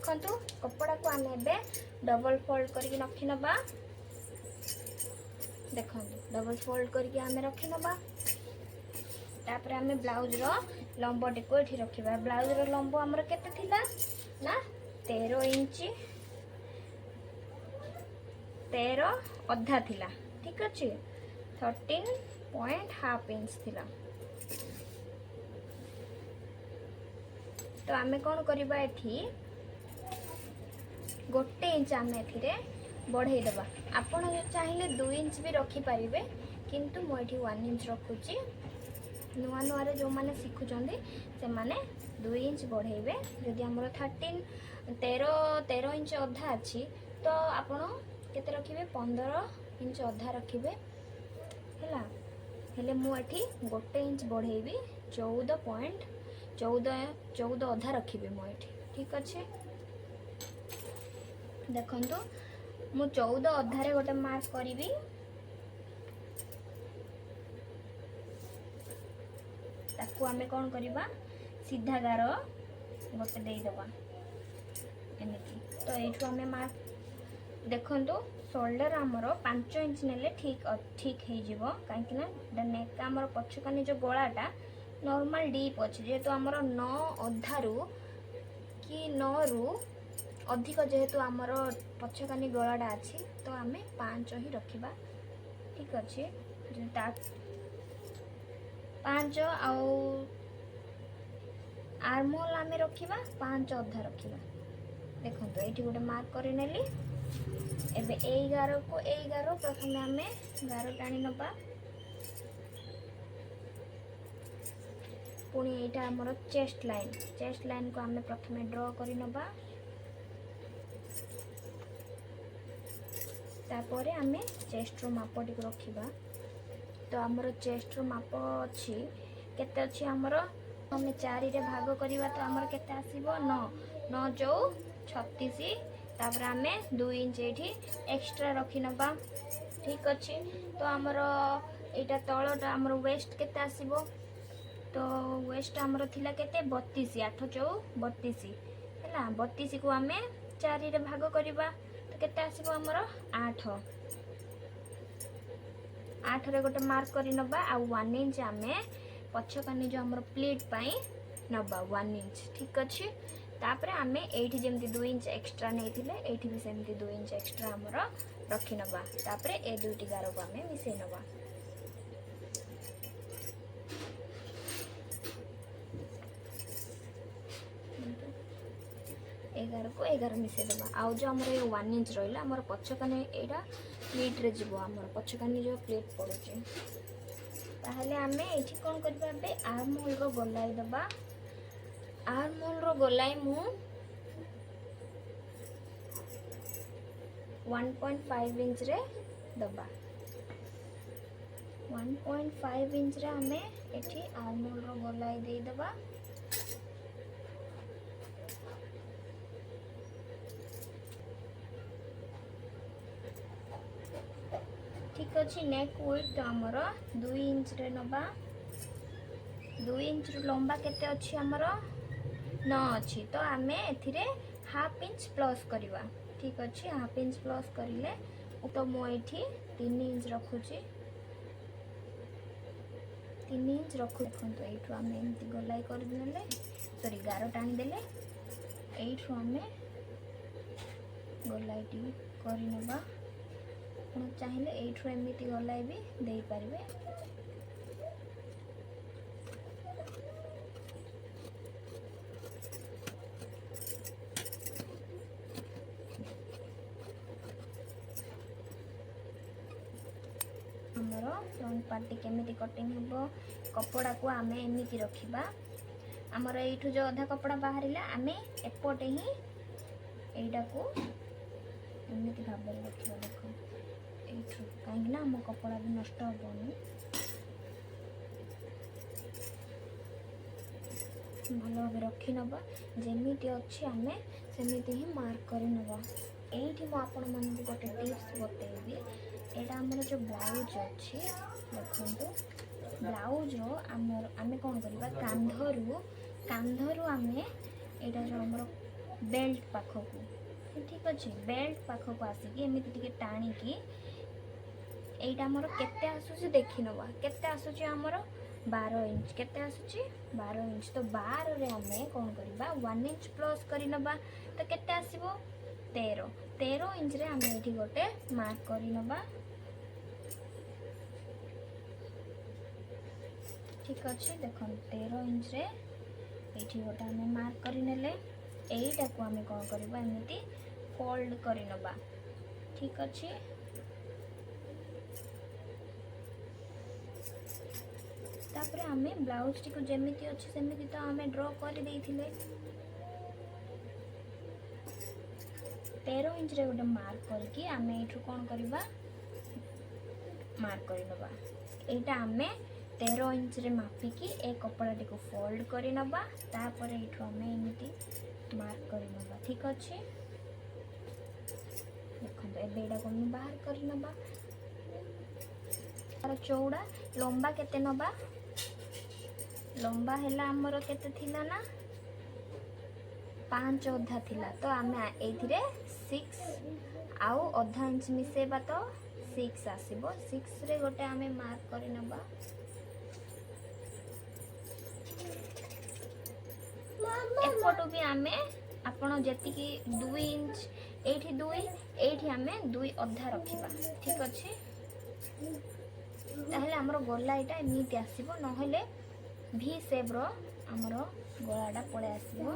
देखंतु कपड़ा को आमे एबे डबल फोल्ड करके रखी नबा। देखंतु डबल फोल्ड करके आमे रखी नबा। तापर आमे ब्लाउज रो लंबटी को एठी रखिबा। ब्लाउज रो लंब हमर केते थिला ना 13 इंच 13 अधा थिला। ठीक अछि 13.5 इंच थिला। तो आमे कोन करबा एठी गोटे इंच आमे एथिरे बढ़ाई दबा। आपण चाहिले 2 इंच भी रखी परिबे किंतु मो एठी 1 इंच रखुची। नुआ नुआ रे जो माने सिखुचंदी से माने 2 इंच बढ़ाइबे। जदि हमर 13 इंच अधा अछि तो आपण केते रखिबे 15 इंच अधा रखिबे हैला। हेले मु एठी गोटे इंच बढ़ाइबी 14 अधा रखिबे मु एठी। ठीक अछि देखंतु मु 14 अधारे गोटे मार्क करिबी। ताकू आमे कोन करिबा सीधा गार गोटे देई दबा एमिति। तो एठू आमे मार्क देखंतु शोल्डर हमरो 5 इंच नेले ठीक हे जिवो। काहे कि ना नेक हमरो पछकनी जो गोलाटा नॉर्मल डीप अछि जेतु हमरो 9 अधारु कि 9 रु अधिक जेहेतु हमरो पछकनी गोलाटा अछि तो आमे 5 ही रखिबा। ठीक अछि जे ता 5 आउ आर्मोल आमे रखिबा 5 अधा रखिबा। देखंतु एठी गोटे मार्क करि नेली। एबे एई गारो को एई गारो प्रथमे आमे गारो टाणी नबा। पुणी एटा हमरो चेस्ट लाइन को आमे प्रथमे ड्रॉ करि नबा। तापरे आमे चेस्ट रो मापटी को रखिबा। तो हमरो चेस्ट रो माप अछि केते अछि हमरो हमें 4 रे भाग करिबा तो हमर केते आसीबो 9 जो 36। तापर आमे 2 इंच एठी एक्स्ट्रा रखि नबा। ठीक अछि तो हमर एटा तळटा हमर वेस्ट केते आसीबो तो वेस्ट हमर थिला केते 32 8 चौ 32 हैला। 32 को आमे 4 रे भाग करिबा तो केते आसीबो हमर 8 रे गोटे मार्क करि नबा। आ 1 इंच आमे पछकनी जो हमर प्लेट पाई नबा 1 इंच। ठीक अछि तापरे आमे एठी जेमति 2 इंच एक्स्ट्रा नै थिले एठी भी सेमति 2 इंच एक्स्ट्रा हमर रखि नबा। तापरे ए दुईटी गारो को आमे मिसै नबा। एगार को एगार मिसै दबा। आउ जो हमर 1 इंच रहिला हमर पछकनी एटा प्लेट रे जिवो। हमर पछकनी जो प्लेट पड़ुची ताहले आमे एठी कोन करबा बे आर्म होल रो गोलाई दबा। आर्म होल रो गोलाई मु 1.5 इंच रे दबा। 1.5 इंच रे आमे एठी आर्म होल रो गोलाई देई दबा। ठीक अछि नेक विड्थ हमर 2 इंच रे नबा। 2 इंच लंबा केते अछि हमर 9 अछि तो आमे एथिरे हाफ इंच प्लस करिवा। ठीक अछि हाफ इंच प्लस करिले तो मो एठी 3 इंच रखुची। 3 इंच रखु। देखंतु एठू आमे एमति गोलाई कर देले सॉरी गारो टाणी देले एठू आमे गोलाईटी करि नबा। आपण चाहिले एठू एमिति गोलाई भी देई परिबे। हमरो फ्रंट पार्टी केमिति कटिंग हबो कपड़ा को आमे एमिति रखिबा। हमर एठू जो आधा कपड़ा बाहरिला आमे एपटे ही एटा को एमिति भाबे रखिबा। देखो एठू काहे ना हम कपड़ा भी नष्ट होबोनी। भलो भाबे रखि नबा। जेमिति अछि आमे सेमिति ही मार्क करि नबा। एठी मो आपण मानकु गोटे टिप्स बतेबी। एटा हमर जो ब्लाउज अछि देखंतु ब्लाउज रो आमे कोन करबा कांधरू आमे एटा जो हमर बेल्ट पाखक ठीक अच्छे बेल्ट पाखक आसिकी एमती टिके टाणिकी एटा आमर केते आसुची देखि नवा केते आसुची आमर 12 इंच केते आसुची 12 इंच तो 12 रे हमें कौन करबा 1 इंच प्लस करि नबा तो केते आसीबो 13 इंच रे हमें एठी गोटे मार्क करि नबा ठीक अच्छे देखो 13 इंच रे एठी गोटे हमें मार्क करि नेले एटा को हमें कौन करबा एमिति फोल्ड करि नबा ठीक अच्छे तापर हमें ब्लाउज टी को जेमिति अच्छे सेमिति तो हमें ड्रॉ कर देइथिले 13 इंच रे गोटे मार्क करके हमें एठू कौन करबा मार्क करि नबा एटा हमें 13 इंच रे मापिकी ए कपड़ा टी को फोल्ड करि नबा तापर एठू हमें एमिति मार्क करि नबा ठीक अच्छे देखो एबे एटा को हम बाहर करि नबा तार चौड़ा लंबा केते नबा लंबा हैला हमरो केते थिला ना 5 अधा थिला तो आमे एथिरे 6 आउ अधा इंच मिसेबा तो 6 आसीबो 6 रे गोटे आमे मार्क करि नबा एपटो भी आमे आपण जेति की 2 इंच एठी 2 एठी आमे 2 अधा रखिबा ठीक अछि ताहले हमरो गोला एटा एमिति आसीबो नहले भी शेप रो हमरो गोलाटा पळे आसीबो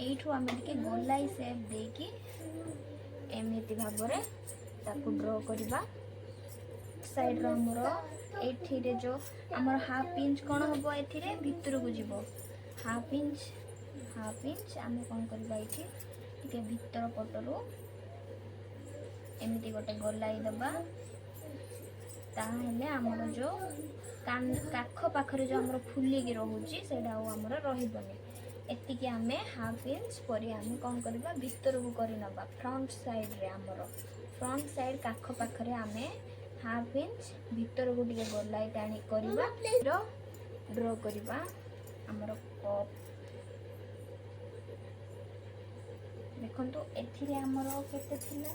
एठू आमे के गोलाई शेप देकी एमिति भाबरे ताकू ड्रॉ करबा साइड रो हमरो एठी रे जो हमर हाफ इंच कोन होबो एठी रे भितर को जिवो हाफ इंच आमे कोन करबा एठी टिके भितर पटरो एमिति गोटे गोलाई दबा ताहले हमरो जो काख पाखरे जो हमरो फुली की रहउची सेडा हमरो रहिबनी एति के हमें हाफ इंच परी हमें कोन करबा भितर को करि नबा फ्रंट साइड रे हमरो फ्रंट साइड काख पाखरे हमें हाफ इंच भितर को टिके गोलाई टाणी करबा ड्रॉ करबा हमरो कप देखंतु एथिरे हमरो केते थिला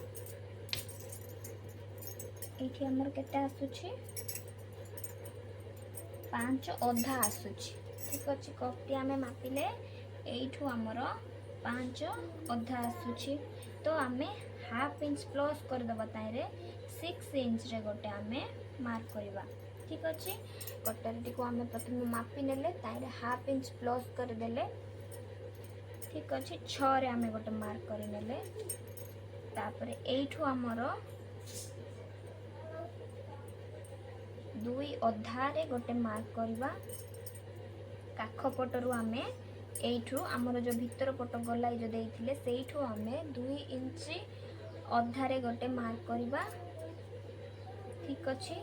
एठी हमर केते आसुची 5 अधा आसुची ठीक अछि कपटी हमें मापिले एठू हमर 5 अधा आसुची तो हमें हाफ इंच प्लस कर दबा ताइरे 6 इंच रे गोटे हमें मार्क करबा ठीक अछि कटरटी को हमें प्रथम मापी नेले ताइरे हाफ इंच प्लस कर देले ठीक अछि 6 रे हमें गोटे मार्क करि नेले तापर एठू हमर 2 अधारे गोटे मार्क करवा काख पटरू आमे एठू हमर जो भीतर पट गलाई जो देइथिले सेइठू आमे 2 इंच अधारे गोटे मार्क करवा ठीक अछि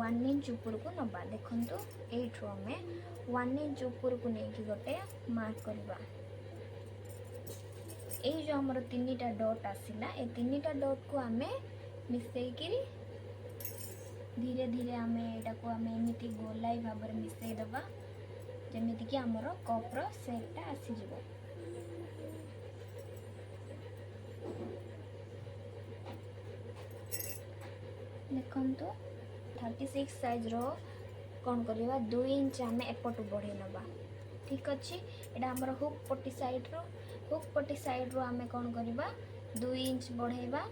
1 इंच ऊपर को नबा देखंतु एठू आमे 1 इंच ऊपर को नेकी गोटे मार्क करवा ए जो हमर तीनटा डॉट आसिला ए तीनटा डॉट को आमे मिसई किरी धीरे धीरे आमे एटा को आमे एमिति गोलाई भाबर मिसई दबा जेमिति कि हमर कप रो शेपटा आसी जिवो देखंतु 36 साइज रो कोन करबा 2 इंच आमे एपटु बढ़े नबा ठीक अछि एटा हमर हुक पट्टी साइड रो आमे कोन करबा 2 इंच बढ़ेबा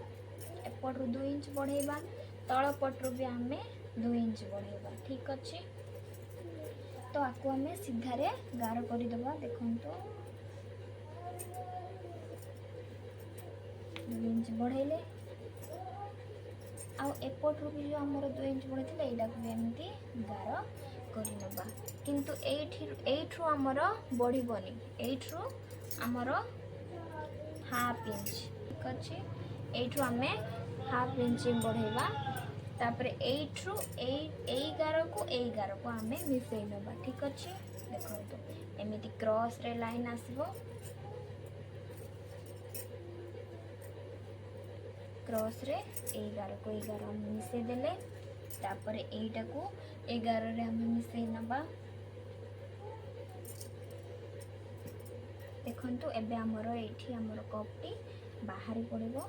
एपटु 2 इंच बढ़ेबा तळ पटरू भी आमे 2 इंच बढ़ेबा ठीक अछि तो आको हमें सीधा रे गारो करि दबा देखंतो 2 इंच बढ़ेले आ एपटरू भी जो हमर 2 इंच बढ़ेथिले एटा को एमिति गारो करि नबा किंतु एठू हमर बढ़िबनी एठू हमर हाफ इंच ठीक अछि एठू हमें हाफ इंच बढ़ेबा तापरे एठू ए गारो को हमें मिसई नबा ठीक अछि देखंतु एमिति क्रॉस रे लाइन आसीबो क्रॉस रे 11 को 11 हम मिसई देले तापरे एटा को 11 रे हम मिसई नबा देखंतु एबे हमर एठी हमर कपटी बाहरी पड़िबो।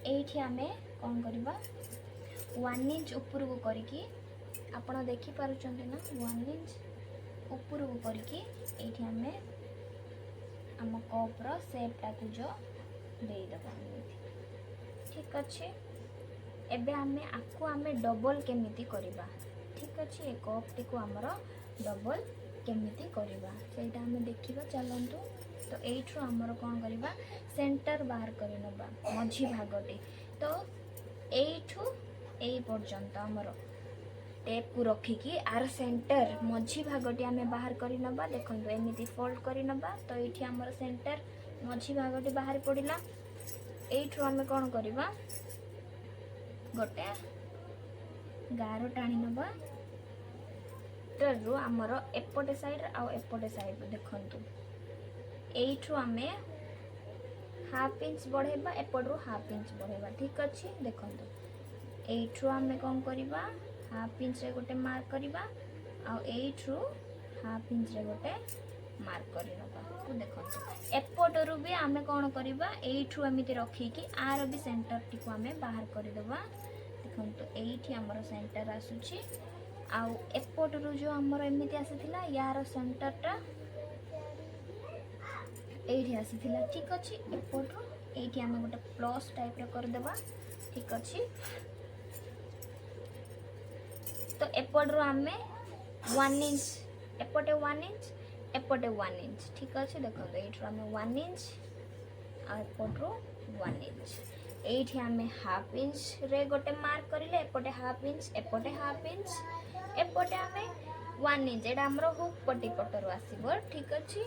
एठी आमे कोन करबा 1 इंच ऊपर को करिकी आपण देखि पारुचंते ना 1 इंच ऊपर को करिकी एठी आमे हम कप रो शेप टाकू जो देई दबा। ठीक अच्छे एबे आमे आकु आमे डबल केमिति करिबा। ठीक अच्छे ए कप टी को हमर डबल केमिति करिबा सेटा आमे देखिबा चलंतु। तो एठु हमर कोन करिबा सेंटर बाहर करि नबा मझी भागटी। तो एठु एई पर्यंत हमर टेप को रखिकी आर सेंटर मझी भागटी आमे बाहर करि नबा। देखंतु एमिति फोल्ड करि नबा। तो एठी हमर सेंटर मझी भागटी बाहर पड़िला। एठु आमे कोन करिबा गोटे गारो टाणी नबा। तो आमर एपटे साइड आ एपटे साइड देखंतु एठु आमे हाफ इंच बढ़ेबा एपटरू हाफ इंच बढ़ेबा। ठीक अच्छे देखंतु एठु आमे कोन करिबा हाफ इंच रे गोटे मार्क करिबा आ एठु हाफ इंच रे गोटे मार्क करि नबा। तो देखंतु एपटरू भी आमे कोन करिबा एठु एमिति रखिकी आर भी सेंटर टी को आमे बाहर करि देबा। देखंतु एठी हमर सेंटर आसुची आ एपटरू जो हमर एमिति आसीथिला यार सेंटर टा एठी आसीथिला। ठीक अछि एपटरू एठी आमे गोटे प्लस टाइप रे कर देबा। ठीक अछि तो एपटरू आमे 1 इंच एपटे 1 इंच एपटे 1 इंच। ठीक अछि देखंतु एठू आमे 1 इंच आ एपटरू 1 इंच एठी आमे हाफ इंच रे गोटे मार्क करिले एपटे हाफ इंच एपटे हाफ इंच एपटे आमे 1 इंच एटा हमरो हुक पट्टी पटरो आसीबो। ठीक अछि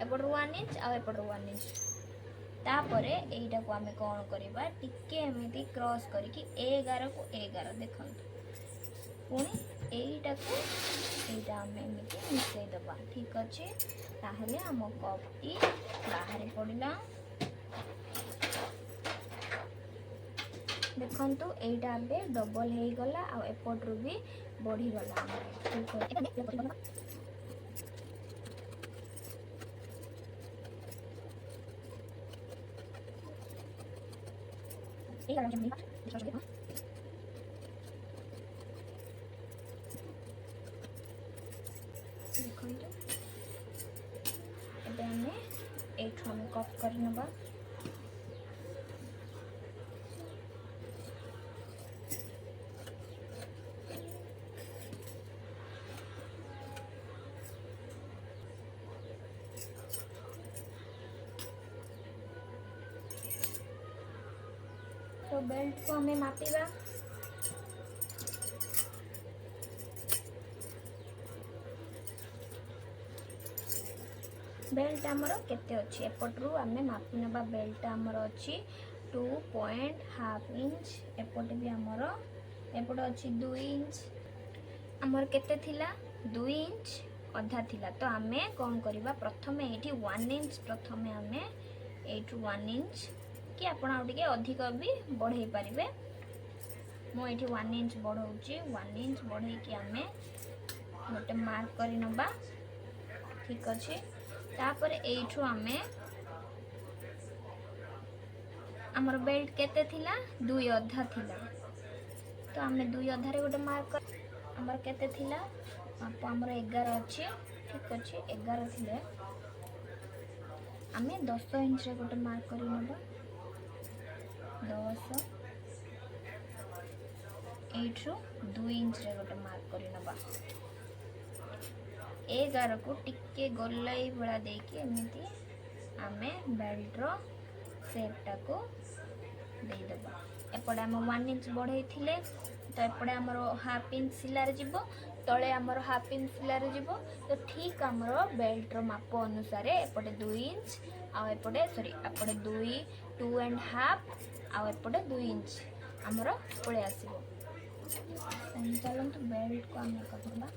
एपटरू 1 इंच आ एपटरू 1 इंच तापरे एइटा को आमे कोन करिबा टिके एमिति क्रॉस करिकी 11 को 11 देखंतु पुणी एइटा को एइटा आमे एमिति मिसै दबा। ठीक अछि ताहले हम कपटी बाहर पड़िला। देखंतु एइटा बे डबल हेई गला आ एपटरू भी बढ़ी गला। ठीक अछि देखंतु एबे हमें एठू हमें कट कर नबा। तो बेल्ट को हमें मापिबा। बेल्ट आमर केते अच्छी एपटू आम मापी नबा। बेल्ट आमर अच्छी 2.5 इंच एपटे भी आमर एपटे अच्छी 2 इंच आमर केते थिला 2 इंच अधा थिला। तो आमे कौन करबा प्रथमे एठी 1 इंच प्रथमे आमे एठू 1 इंच कि आपण आउ टिके अधिक भी बढ़ाई पारिबे। मो एठी 1 इंच बढ़ाउची 1 इंच बढ़ाई कि आमे गोटे मार्क करि नबा। ठीक अछि तापर एठू आमे हमर बेल्ट केते थिला 2 अधा थिला। तो आमे 2 अधा रे गोटे मार्क कर हमर केते थिला आप हमर 11 अछि। ठीक अछि 11 थिले आमे 10 इंच रे गोटे मार्क करि नबा। 10 एठू 2 इंच रे गोटे मार्क करि नबा। 11 को टिके गोलाई भला देकी एमिति आमे बेल्ट रो शेप टा को दे दबा। एपटे हम 1 इंच बढ़ाई थिले तो एपटे हमर हाफ इंच सिलार जिवो तळे हमर हाफ इंच सिलार जिवो। तो ठीक हमर बेल्ट रो माप अनुसार एपटे 2 इंच आ एपटे सॉरी एपटे 2 एंड हाफ आ एपटे 2 इंच हमर पळे आसीबो। चलंतु बेल्ट को हम करबा।